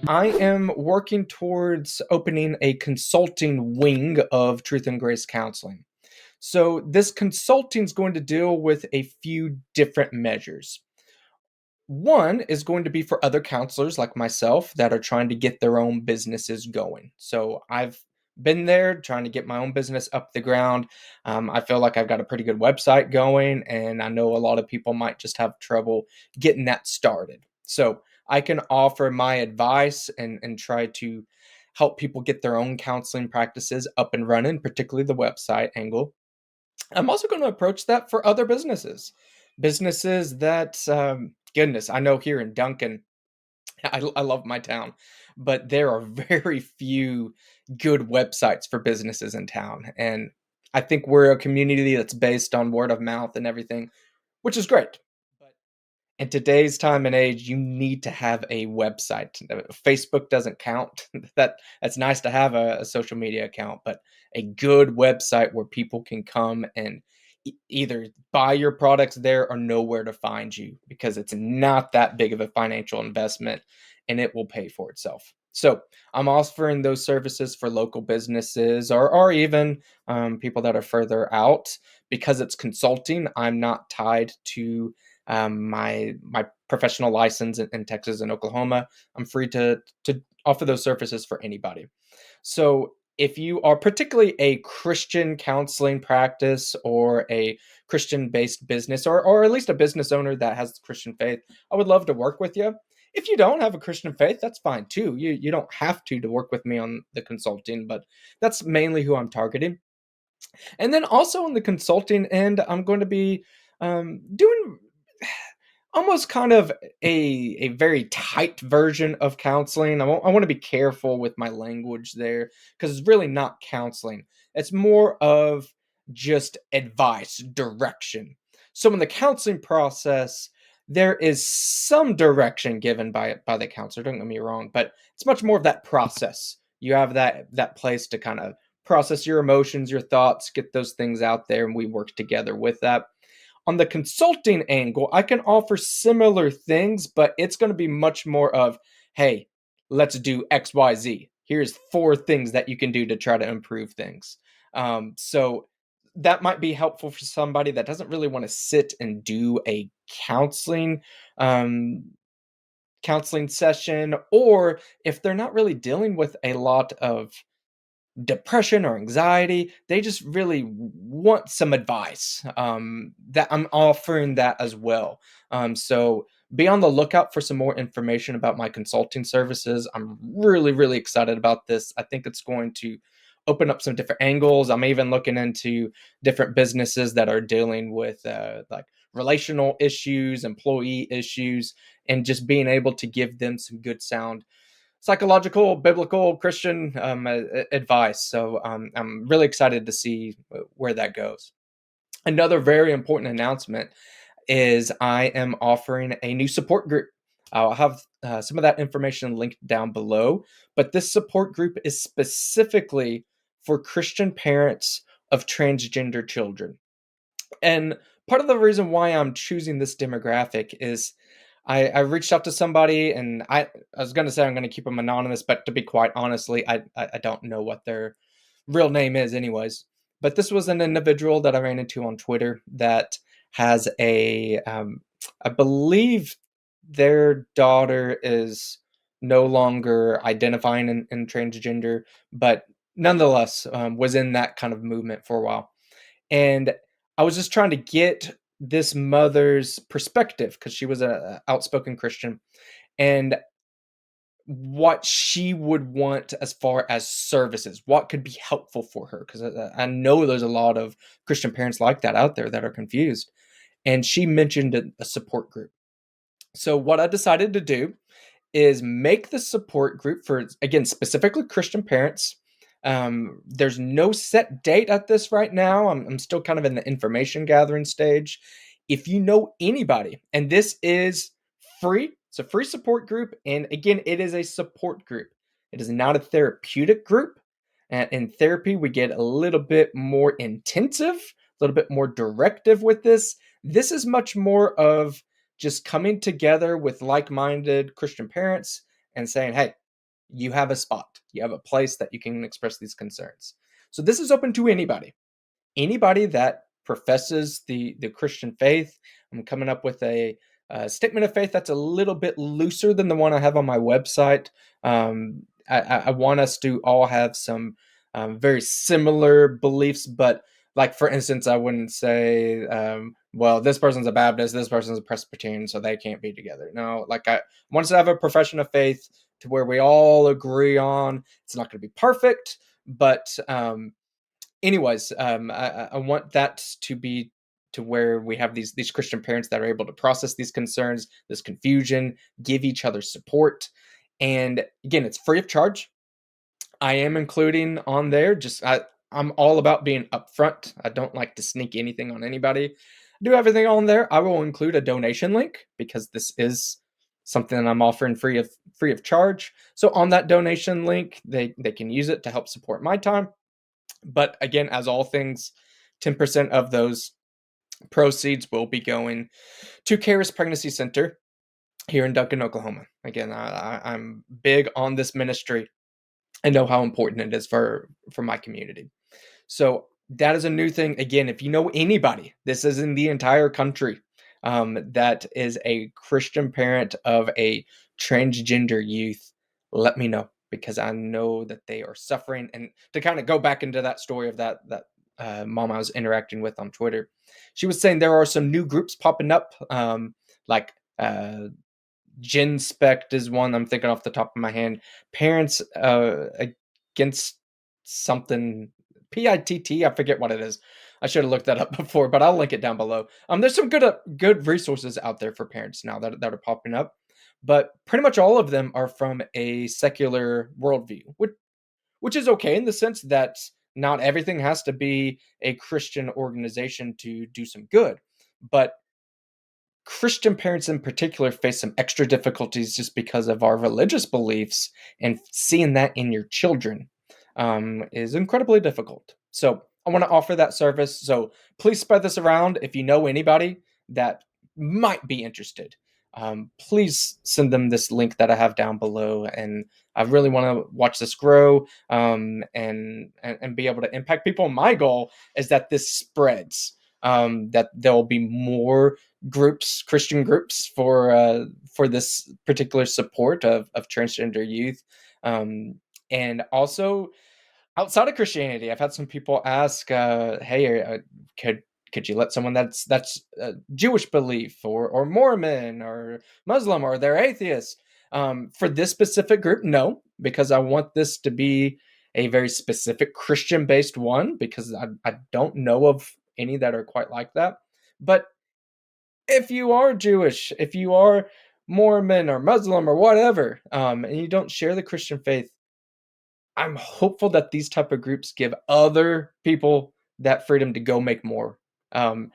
I am working towards opening a consulting wing of Truth and Grace Counseling. So, this consulting is going to deal with a few different measures. One is going to be for other counselors like myself that are trying to get their own businesses going. So, I've been there trying to get my own business up the ground. I feel like I've got a pretty good website going, and I know a lot of people might just have trouble getting that started. So, I can offer my advice and try to help people get their own counseling practices up and running, particularly the website angle. I'm also going to approach that for other businesses. Businesses that, goodness, I know here in Duncan, I love my town, but there are very few good websites for businesses in town. And I think we're a community that's based on word of mouth and everything, which is great. But in today's time and age, you need to have a website. Facebook doesn't count. That's nice to have a social media account, but a good website where people can come and either buy your products there or know where to find you because it's not that big of a financial investment and it will pay for itself. So I'm offering those services for local businesses or even people that are further out because it's consulting. I'm not tied to my professional license in Texas and Oklahoma. I'm free to offer those services for anybody. So if you are particularly a Christian counseling practice or a Christian based business or at least a business owner that has Christian faith, I would love to work with you. If you don't have a Christian faith, that's fine too. You don't have to work with me on the consulting, but that's mainly who I'm targeting. And then also on the consulting end, I'm going to be doing almost kind of a very tight version of counseling. I want to be careful with my language there because it's really not counseling. It's more of just advice, direction. So in the counseling process, there is some direction given by the counselor. Don't get me wrong, but it's much more of that process. You have that place to kind of process your emotions, your thoughts, get those things out there, and we work together with that. On the consulting angle, I can offer similar things, but it's going to be much more of, hey, let's do XYZ. Here's four things that you can do to try to improve things. So that might be helpful for somebody that doesn't really want to sit and do a um, counseling session, or if they're not really dealing with a lot of depression or anxiety. They just really want some advice. That I'm offering that as well. So be on the lookout for some more information about my consulting services. I'm really, really excited about this. I think it's going to open up some different angles. I'm even looking into different businesses that are dealing with like relational issues, employee issues, and just being able to give them some good sound psychological, biblical, Christian advice. So I'm really excited to see where that goes. Another very important announcement is I am offering a new support group. I'll have some of that information linked down below, but this support group is specifically for Christian parents of transgender children. And part of the reason why I'm choosing this demographic is I reached out to somebody and I was going to say I'm going to keep them anonymous, but to be quite honestly, I don't know what their real name is, anyways. But this was an individual that I ran into on Twitter that has I believe their daughter is no longer identifying in transgender, but nonetheless was in that kind of movement for a while. And I was just trying to get this mother's perspective because she was a outspoken Christian and what she would want as far as services, what could be helpful for her. Because I know there's a lot of Christian parents like that out there that are confused. And she mentioned a support group. So, what I decided to do is make the support group for, again, specifically Christian parents. There's no set date at this right now. I'm still kind of in the information gathering stage. If you know anybody, and this is free, it's a free support group. And again, it is a support group, it is not a therapeutic group. In therapy, we get a little bit more intensive, a little bit more directive with this. This is much more of just coming together with like minded Christian parents and saying, hey, you have a spot, you have a place that you can express these concerns. So this is open to anybody that professes the Christian faith. I'm coming up with a statement of faith that's a little bit looser than the one I have on my website. I want us to all have some very similar beliefs, but like for instance, I wouldn't say, well, this person's a Baptist, this person's a Presbyterian, so they can't be together. No, like I want us to have a profession of faith to where we all agree on. It's not going to be perfect, but anyways, I want that to be to where we have these Christian parents that are able to process these concerns, this confusion, give each other support, and again, it's free of charge. I am including on there just I'm all about being upfront. I don't like to sneak anything on anybody. Do everything on there. I will include a donation link because this is something that I'm offering free of charge. So on that donation link, they can use it to help support my time. But again, as all things, 10% of those proceeds will be going to Caris Pregnancy Center here in Duncan, Oklahoma. Again, I'm big on this ministry. I know how important it is for my community. So that is a new thing. Again, if you know anybody, this is in the entire country, that is a Christian parent of a transgender youth, let me know because I know that they are suffering. And to kind of go back into that story of that mom I was interacting with on Twitter, she was saying there are some new groups popping up, like Gen Spect is one I'm thinking off the top of my hand. Parents against something PITT. I forget what it is. I should have looked that up before, but I'll link it down below. There's some good resources out there for parents now that are popping up, but pretty much all of them are from a secular worldview, which is okay in the sense that not everything has to be a Christian organization to do some good, but Christian parents in particular face some extra difficulties just because of our religious beliefs, and seeing that in your children is incredibly difficult. So, I want to offer that service. So, please spread this around. If you know anybody that might be interested, please send them this link that I have down below. And I really want to watch this grow, and be able to impact people. My goal is that this spreads, that there'll be more groups, Christian groups, for this particular support of transgender youth, and also outside of Christianity. I've had some people ask, "Hey, could you let someone that's Jewish belief or Mormon or Muslim or they're atheists?" For this specific group, no, because I want this to be a very specific Christian based one because I don't know of any that are quite like that. But if you are Jewish, if you are Mormon or Muslim or whatever, and you don't share the Christian faith, I'm hopeful that these type of groups give other people that freedom to go make more. Um,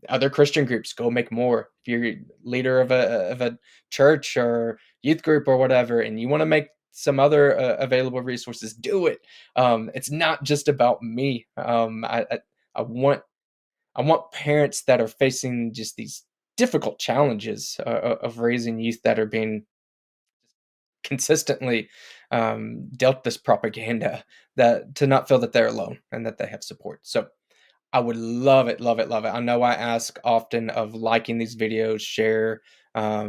Other Christian groups go make more. If you're a leader of a church or youth group or whatever, and you want to make some other available resources, do it. It's not just about me. I want I want parents that are facing just these difficult challenges of raising youth that are being consistently dealt this propaganda, that to not feel that they're alone and that they have support. So I would love it, love it, love it. I know I ask often of liking these videos, share,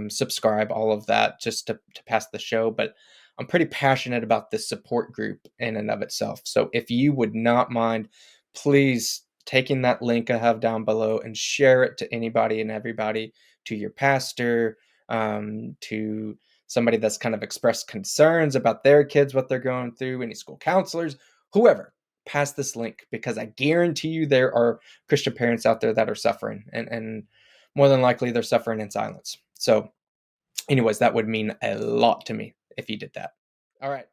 subscribe, all of that, just to pass the show. But I'm pretty passionate about this support group in and of itself. So if you would not mind, please taking that link I have down below and share it to anybody and everybody, to your pastor, to somebody that's kind of expressed concerns about their kids, what they're going through, any school counselors, whoever, pass this link because I guarantee you there are Christian parents out there that are suffering, and more than likely they're suffering in silence. So anyways, that would mean a lot to me if you did that. All right.